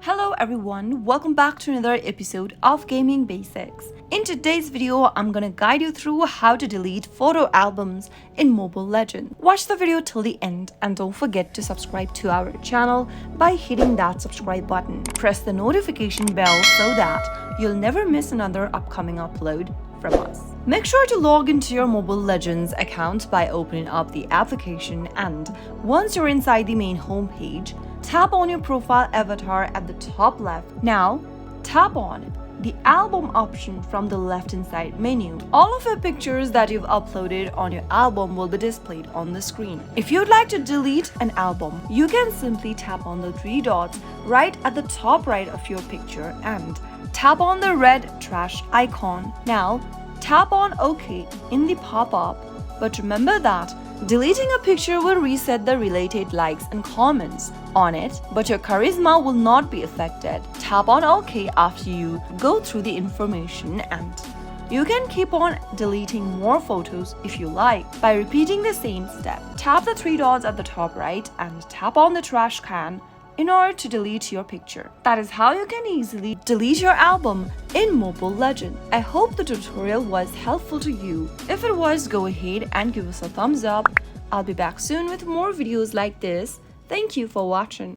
Hello everyone, welcome back to another episode of Gaming Basics. In today's video, I'm gonna guide you through how to delete photo albums in Mobile Legends. Watch the video till the end and don't forget to subscribe to our channel by hitting that subscribe button. Press the notification bell so that you'll never miss another upcoming upload from us. Make sure to log into your Mobile Legends account by opening up the application, and once you're inside the main homepage, tap on your profile avatar at the top left. Now, tap on the album option from the left-hand side menu. All of your pictures that you've uploaded on your album will be displayed on the screen. If you'd like to delete an album, you can simply tap on the three dots right at the top right of your picture and tap on the red trash icon. Now, tap on OK in the pop-up, but remember that deleting a picture will reset the related likes and comments on it, but your charisma will not be affected. Tap on OK after you go through the information, and you can keep on deleting more photos if you like by repeating the same step. Tap the three dots at the top right and tap on the trash can in order to delete your picture. That is how you can easily delete your album in Mobile Legends. I hope the tutorial was helpful to you. If it was, go ahead and give us a thumbs up. I'll be back soon with more videos like this. Thank you for watching.